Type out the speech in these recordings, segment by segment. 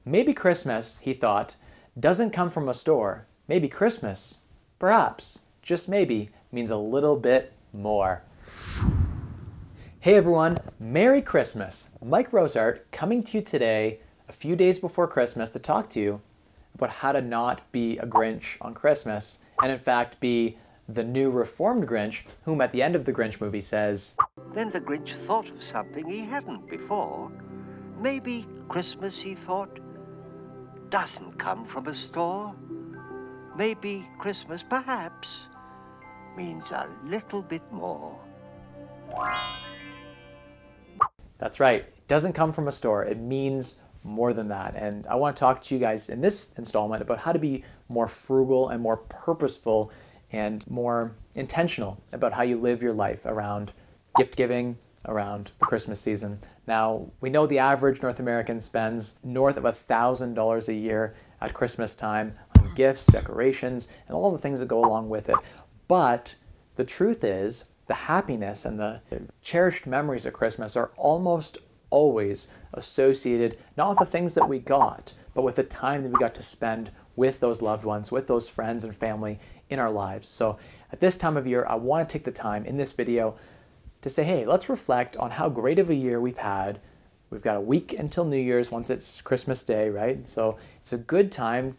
Maybe Christmas, he thought, doesn't come from a store. Maybe Christmas, perhaps, just maybe, means a little bit more. Hey everyone, Merry Christmas. Mike Rosehart coming to you today, a few days before Christmas, to talk to you about how to not be a Grinch on Christmas, and in fact be the new reformed Grinch, whom at the end of the Grinch movie says, Then the Grinch thought of something he hadn't before. Maybe Christmas, he thought, doesn't come from a store. Maybe Christmas, perhaps, means a little bit more. That's right, it doesn't come from a store. It means more than that. And I want to talk to you guys in this installment about how to be more frugal and more purposeful and more intentional about how you live your life around gift giving, around the Christmas season. Now, we know the average North American spends north of $1,000 a year at Christmas time on gifts, decorations, and all the things that go along with it. But the truth is, the happiness and the cherished memories of Christmas are almost always associated not with the things that we got, but with the time that we got to spend with those loved ones, with those friends and family in our lives. So at this time of year, I want to take the time in this video to say, hey, let's reflect on how great of a year we've had. We've got a week until New Year's once it's Christmas Day, right? So it's a good time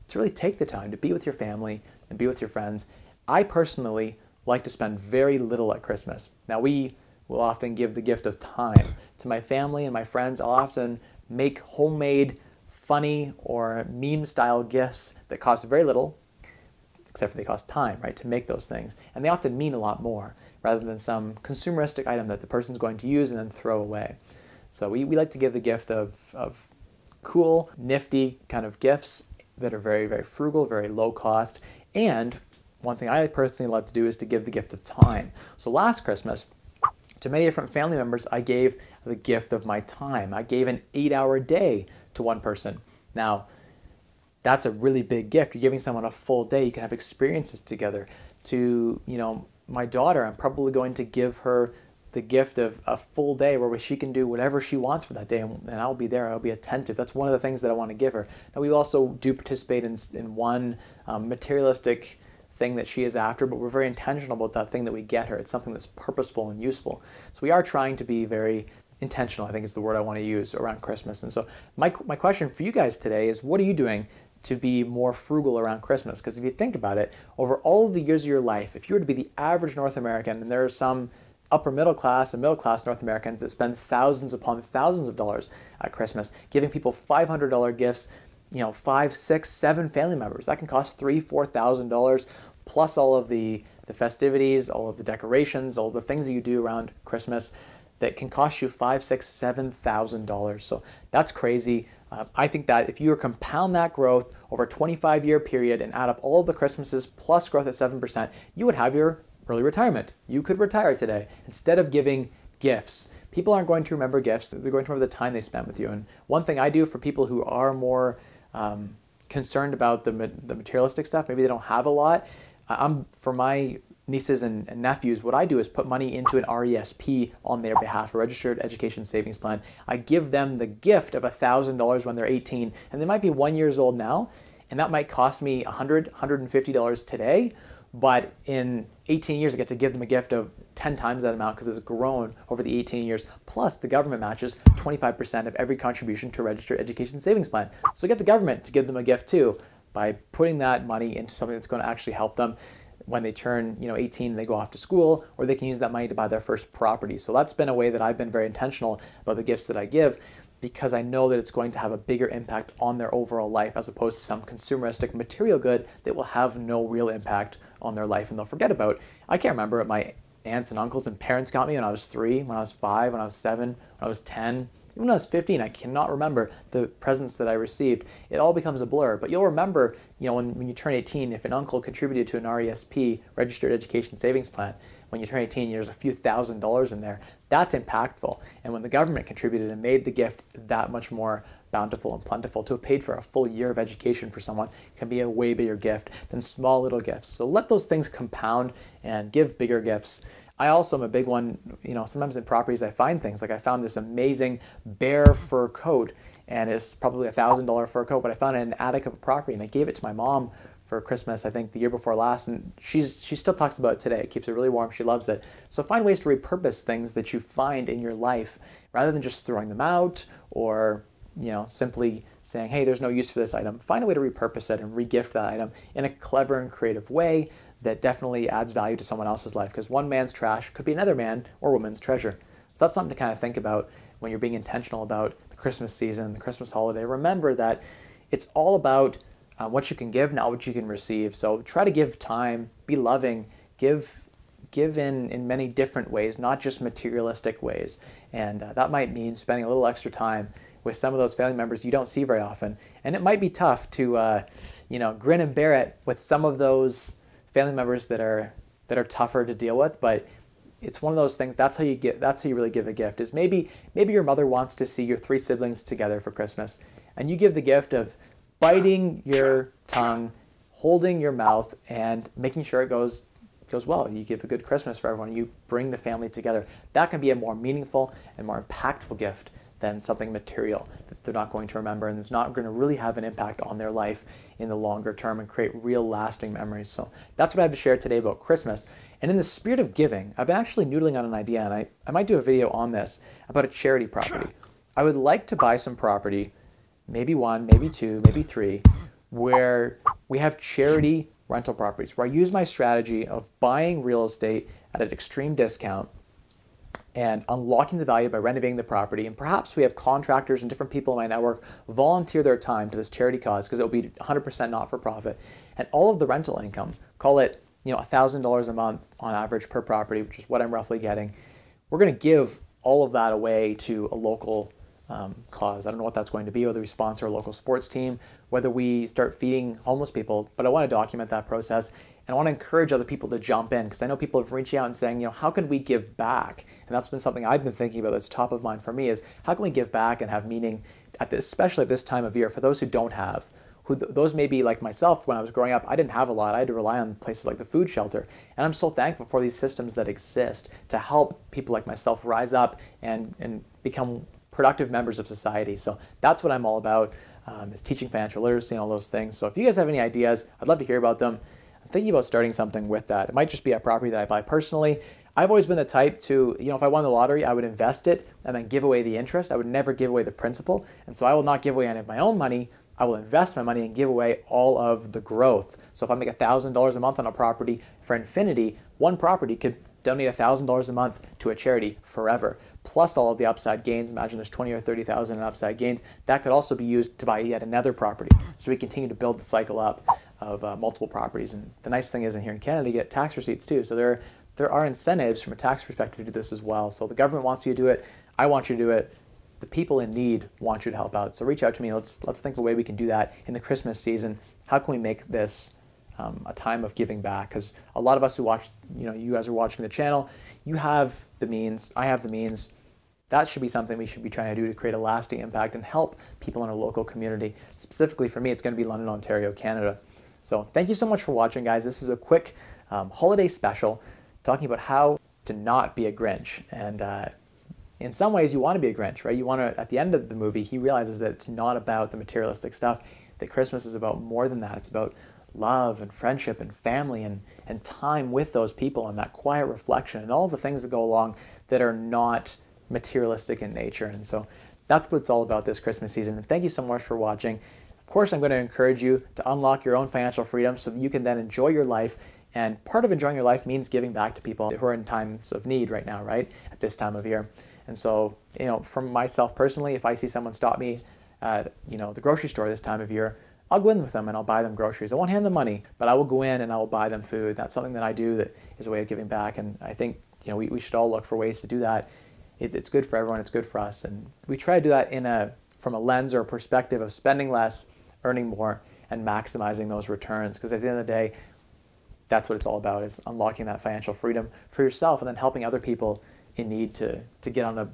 to really take the time to be with your family and be with your friends. I personally like to spend very little at Christmas. Now, we will often give the gift of time to my family and my friends. I'll often make homemade, funny or meme style gifts that cost very little, except for they cost time, right, to make those things. And they often mean a lot more rather than some consumeristic item that the person's going to use and then throw away. So we like to give the gift of cool, nifty kind of gifts that are very, very frugal, very low cost. And one thing I personally love to do is to give the gift of time. So last Christmas, to many different family members, I gave the gift of my time. I gave an 8-hour day to one person. Now, that's a really big gift. You're giving someone a full day. You can have experiences together. To, my daughter, I'm probably going to give her the gift of a full day where she can do whatever she wants for that day, and I'll be there. I'll be attentive. That's one of the things that I want to give her. Now, we also do participate in one materialistic thing that she is after, but we're very intentional about that thing that we get her. It's something that's purposeful and useful. So we are trying to be very intentional, I think is the word I want to use, around Christmas. And so my question for you guys today is, what are you doing to be more frugal around Christmas? Because if you think about it, over all of the years of your life, if you were to be the average North American, and there are some upper middle class and middle class North Americans that spend thousands upon thousands of dollars at Christmas, giving people $500 gifts, 5, 6, 7 family members. That can cost $3,000, $4,000, plus all of the festivities, all of the decorations, all the things that you do around Christmas that can cost you $5,000, $6,000, $7,000. So that's crazy. I think that if you compound that growth over a 25-year period and add up all of the Christmases plus growth at 7%, you would have your early retirement. You could retire today instead of giving gifts. People aren't going to remember gifts. They're going to remember the time they spent with you. And one thing I do for people who are more concerned about the materialistic stuff, maybe they don't have a lot, for my nieces and nephews, what I do is put money into an RESP on their behalf, a Registered Education Savings Plan. I give them the gift of $1,000 when they're 18, and they might be 1 year old now, and that might cost me $100, $150 today, but in 18 years I get to give them a gift of 10 times that amount because it's grown over the 18 years. Plus the government matches 25% of every contribution to a Registered Education Savings Plan. So get the government to give them a gift too by putting that money into something that's going to actually help them when they turn 18 and they go off to school, or they can use that money to buy their first property. So that's been a way that I've been very intentional about the gifts that I give, because I know that it's going to have a bigger impact on their overall life as opposed to some consumeristic material good that will have no real impact on their life and they'll forget about. I can't remember what my aunts and uncles and parents got me when I was 3, when I was 5, when I was 7, when I was 10. Even when I was 15, I cannot remember the presents that I received. It all becomes a blur. But you'll remember, when you turn 18, if an uncle contributed to an RESP, Registered Education Savings Plan, when you turn 18, there's a few $1,000s in there. That's impactful. And when the government contributed and made the gift that much more bountiful and plentiful, to have paid for a full year of education for someone can be a way bigger gift than small little gifts. So let those things compound and give bigger gifts. I also am a big one, sometimes in properties I find things like I found this amazing bear fur coat and it's probably $1,000 fur coat, but I found it in an attic of a property, and I gave it to my mom for Christmas, I think the year before last, and she still talks about it today. It keeps it really warm. She loves it. So find ways to repurpose things that you find in your life rather than just throwing them out or simply saying, hey, there's no use for this item. Find a way to repurpose it and regift that item in a clever and creative way that definitely adds value to someone else's life, because one man's trash could be another man or woman's treasure. So that's something to kind of think about when you're being intentional about the Christmas season, the Christmas holiday. Remember that it's all about what you can give, not what you can receive. So try to give time, be loving, give in many different ways, not just materialistic ways. And that might mean spending a little extra time with some of those family members you don't see very often. And it might be tough to grin and bear it with some of those family members that are tougher to deal with, but it's one of those things. That's how you really give a gift. Is maybe your mother wants to see your 3 siblings together for Christmas, and you give the gift of biting your tongue, holding your mouth, and making sure it goes well. You give a good Christmas for everyone. You bring the family together. That can be a more meaningful and more impactful gift than something material that they're not going to remember, and it's not going to really have an impact on their life in the longer term and create real lasting memories. So that's what I have to share today about Christmas. And in the spirit of giving, I've been actually noodling on an idea, and I might do a video on this about a charity property. I would like to buy some property, maybe 1, maybe 2, maybe 3, where we have charity rental properties, where I use my strategy of buying real estate at an extreme discount and unlocking the value by renovating the property. And perhaps we have contractors and different people in my network volunteer their time to this charity cause, because it'll be 100% not-for-profit. And all of the rental income, call it $1,000 a month on average per property, which is what I'm roughly getting. We're going to give all of that away to a local cause. I don't know what that's going to be, whether we sponsor a local sports team, whether we start feeding homeless people, but I want to document that process, and I want to encourage other people to jump in, because I know people have reached out and saying, how can we give back? And that's been something I've been thinking about that's top of mind for me, is how can we give back and have meaning, especially at this time of year, for those who don't have. Those may be like myself. When I was growing up, I didn't have a lot. I had to rely on places like the food shelter. And I'm so thankful for these systems that exist to help people like myself rise up and become productive members of society. So that's what I'm all about, is teaching financial literacy and all those things. So if you guys have any ideas, I'd love to hear about them. I'm thinking about starting something with that. It might just be a property that I buy personally. I've always been the type to, if I won the lottery, I would invest it and then give away the interest. I would never give away the principal. And so I will not give away any of my own money. I will invest my money and give away all of the growth. So if I make $1,000 a month on a property for infinity, one property could donate $1,000 a month to a charity forever, plus all of the upside gains. Imagine there's 20 or 30,000 in upside gains. That could also be used to buy yet another property. So we continue to build the cycle up of multiple properties. And the nice thing is, in here in Canada, you get tax receipts too. So there are incentives from a tax perspective to do this as well. So the government wants you to do it. I want you to do it. The people in need want you to help out. So reach out to me. Let's think of a way we can do that in the Christmas season. How can we make this a time of giving back? Because a lot of us who watch, you guys are watching the channel, you have the means, I have the means. That should be something we should be trying to do to create a lasting impact and help people in our local community. Specifically for me, it's going to be London, Ontario, Canada. So thank you so much for watching, guys. This was a quick holiday special talking about how to not be a Grinch. And in some ways, you want to be a Grinch, right? You want to, at the end of the movie, he realizes that it's not about the materialistic stuff, that Christmas is about more than that. It's about love and friendship and family and time with those people and that quiet reflection and all the things that go along that are not materialistic in nature. And so that's what it's all about this Christmas season. And thank you so much for watching. Of course, I'm going to encourage you to unlock your own financial freedom so that you can then enjoy your life. And part of enjoying your life means giving back to people who are in times of need right now, right? At this time of year. And so, from myself personally, if I see someone stop me at, the grocery store this time of year, I'll go in with them and I'll buy them groceries. I won't hand them money, but I will go in and I will buy them food. That's something that I do that is a way of giving back. And I think, we should all look for ways to do that. It's good for everyone. It's good for us. And we try to do that from a lens or a perspective of spending less, earning more, and maximizing those returns. Because at the end of the day, that's what it's all about, is unlocking that financial freedom for yourself and then helping other people in need to get on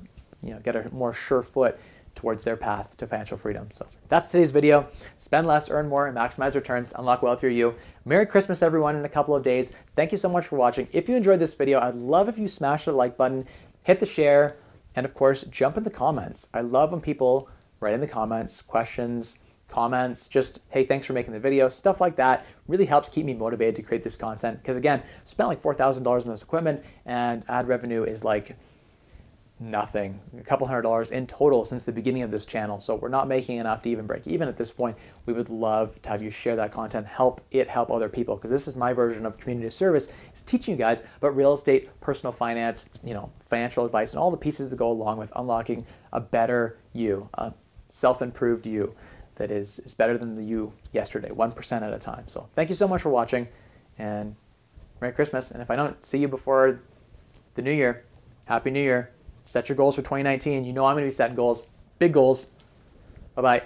get a more sure foot towards their path to financial freedom. So that's today's video. Spend less, earn more, and maximize returns to unlock wealth through you. Merry Christmas, everyone, in a couple of days. Thank you so much for watching. If you enjoyed this video, I'd love if you smash the like button, hit the share, and of course, jump in the comments. I love when people write in the comments, questions, comments, just, hey, thanks for making the video, stuff like that really helps keep me motivated to create this content. Because again, spent like $4,000 on this equipment and ad revenue is like nothing, a couple $100 in total since the beginning of this channel. So we're not making enough to even break even at this point. We would love to have you share that content, help other people, because this is my version of community service, is teaching you guys about real estate, personal finance, financial advice, and all the pieces that go along with unlocking a better you, a self-improved you that is better than the you yesterday, 1% at a time. So thank you so much for watching, and Merry Christmas. And if I don't see you before the new year, Happy New Year. Set your goals for 2019. You know I'm going to be setting goals, big goals. Bye-bye.